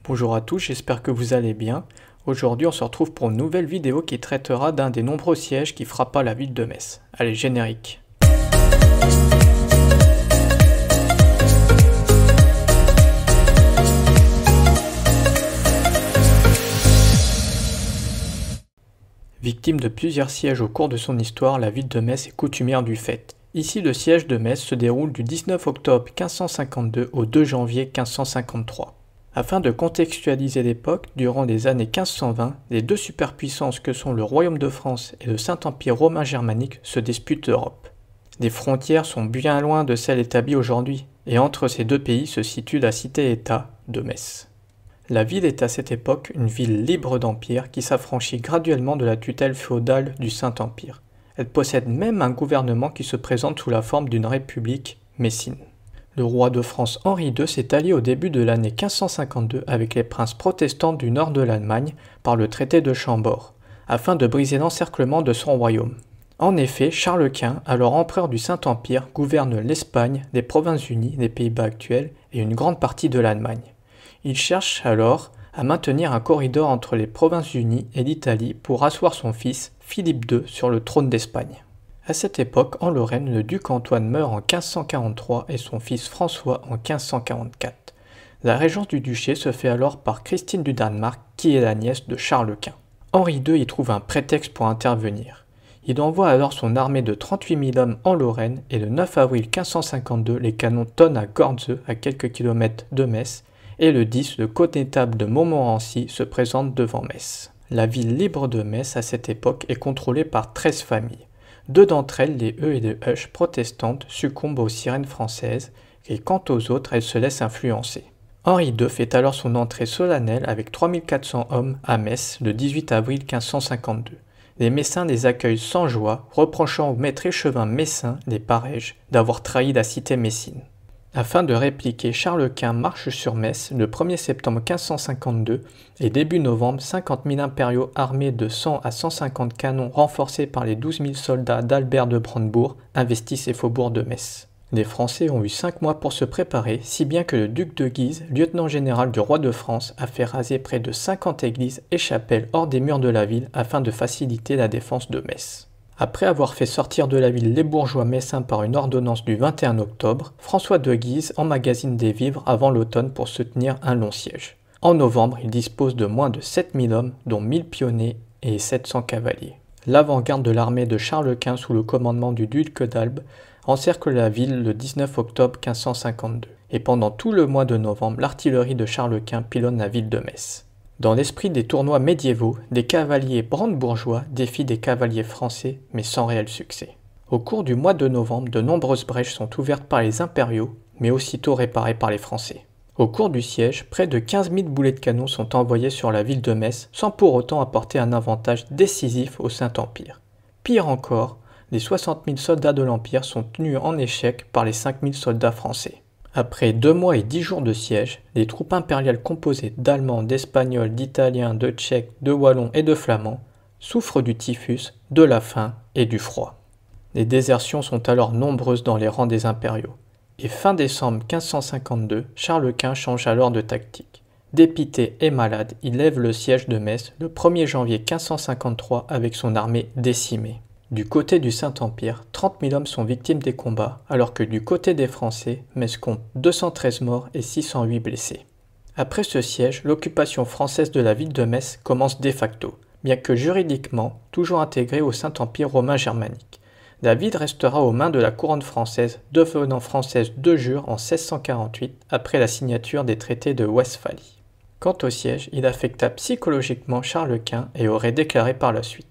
Bonjour à tous, j'espère que vous allez bien. Aujourd'hui on se retrouve pour une nouvelle vidéo qui traitera d'un des nombreux sièges qui frappa la ville de Metz. Allez, générique. Victime de plusieurs sièges au cours de son histoire, la ville de Metz est coutumière du fait. Ici, le siège de Metz se déroule du 19 octobre 1552 au 2 janvier 1553. Afin de contextualiser l'époque, durant les années 1520, les deux superpuissances que sont le Royaume de France et le Saint-Empire romain germanique se disputent l'Europe. Les frontières sont bien loin de celles établies aujourd'hui, et entre ces deux pays se situe la cité-État de Metz. La ville est à cette époque une ville libre d'empire qui s'affranchit graduellement de la tutelle féodale du Saint-Empire. Elle possède même un gouvernement qui se présente sous la forme d'une république messine. Le roi de France Henri II s'est allié au début de l'année 1552 avec les princes protestants du nord de l'Allemagne par le traité de Chambord, afin de briser l'encerclement de son royaume. En effet, Charles Quint, alors empereur du Saint-Empire, gouverne l'Espagne, les Provinces-Unies, les Pays-Bas actuels et une grande partie de l'Allemagne. Il cherche alors à maintenir un corridor entre les Provinces-Unies et l'Italie pour asseoir son fils, Philippe II, sur le trône d'Espagne. À cette époque, en Lorraine, le duc Antoine meurt en 1543 et son fils François en 1544. La régence du duché se fait alors par Christine du Danemark, qui est la nièce de Charles Quint. Henri II y trouve un prétexte pour intervenir. Il envoie alors son armée de 38 000 hommes en Lorraine et le 9 avril 1552, les canons tonnent à Gorze, à quelques kilomètres de Metz, et le 10, le connétable de Montmorency se présente devant Metz. La ville libre de Metz à cette époque est contrôlée par 13 familles. Deux d'entre elles, les Et les Huche protestantes, succombent aux sirènes françaises, et quant aux autres, elles se laissent influencer. Henri II fait alors son entrée solennelle avec 3400 hommes à Metz le 18 avril 1552. Les Messins les accueillent sans joie, reprochant au maître échevin messin, les Parèges, d'avoir trahi la cité messine. Afin de répliquer, Charles Quint marche sur Metz le 1er septembre 1552 et début novembre, 50 000 impériaux armés de 100 à 150 canons renforcés par les 12 000 soldats d'Albert de Brandebourg investissent les faubourgs de Metz. Les Français ont eu 5 mois pour se préparer, si bien que le duc de Guise, lieutenant général du roi de France, a fait raser près de 50 églises et chapelles hors des murs de la ville afin de faciliter la défense de Metz. Après avoir fait sortir de la ville les bourgeois messins par une ordonnance du 21 octobre, François de Guise emmagasine des vivres avant l'automne pour soutenir un long siège. En novembre, il dispose de moins de 7000 hommes, dont 1000 pionniers et 700 cavaliers. L'avant-garde de l'armée de Charles Quint sous le commandement du duc d'Albe encercle la ville le 19 octobre 1552. Et pendant tout le mois de novembre, l'artillerie de Charles Quint pilonne la ville de Metz. Dans l'esprit des tournois médiévaux, des cavaliers brandebourgeois défient des cavaliers français, mais sans réel succès. Au cours du mois de novembre, de nombreuses brèches sont ouvertes par les impériaux, mais aussitôt réparées par les Français. Au cours du siège, près de 15 000 boulets de canon sont envoyés sur la ville de Metz, sans pour autant apporter un avantage décisif au Saint-Empire. Pire encore, les 60 000 soldats de l'Empire sont tenus en échec par les 5 000 soldats français. Après 2 mois et 10 jours de siège, les troupes impériales composées d'Allemands, d'Espagnols, d'Italiens, de Tchèques, de Wallons et de Flamands souffrent du typhus, de la faim et du froid. Les désertions sont alors nombreuses dans les rangs des impériaux. Et fin décembre 1552, Charles Quint change alors de tactique. Dépité et malade, il lève le siège de Metz le 1er janvier 1553 avec son armée décimée. Du côté du Saint-Empire, 30 000 hommes sont victimes des combats, alors que du côté des Français, Metz compte 213 morts et 608 blessés. Après ce siège, l'occupation française de la ville de Metz commence de facto, bien que juridiquement toujours intégrée au Saint-Empire romain germanique. La ville restera aux mains de la couronne française, devenant française de jure en 1648, après la signature des traités de Westphalie. Quant au siège, il affecta psychologiquement Charles Quint et aurait déclaré par la suite: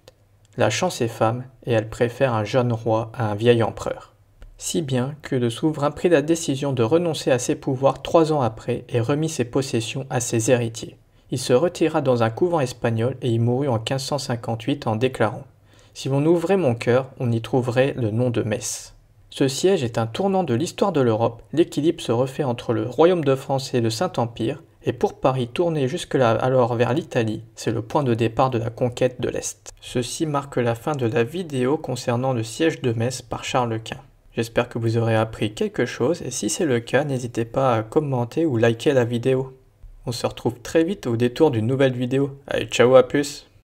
la chance est femme, et elle préfère un jeune roi à un vieil empereur. Si bien que le souverain prit la décision de renoncer à ses pouvoirs 3 ans après et remit ses possessions à ses héritiers. Il se retira dans un couvent espagnol et y mourut en 1558 en déclarant « Si l'on ouvrait mon cœur, on y trouverait le nom de Metz ». Ce siège est un tournant de l'histoire de l'Europe, l'équilibre se refait entre le Royaume de France et le Saint-Empire, et pour Paris tourner jusque-là alors vers l'Italie, c'est le point de départ de la conquête de l'Est. Ceci marque la fin de la vidéo concernant le siège de Metz par Charles Quint. J'espère que vous aurez appris quelque chose, et si c'est le cas, n'hésitez pas à commenter ou liker la vidéo. On se retrouve très vite au détour d'une nouvelle vidéo. Allez, ciao, à plus!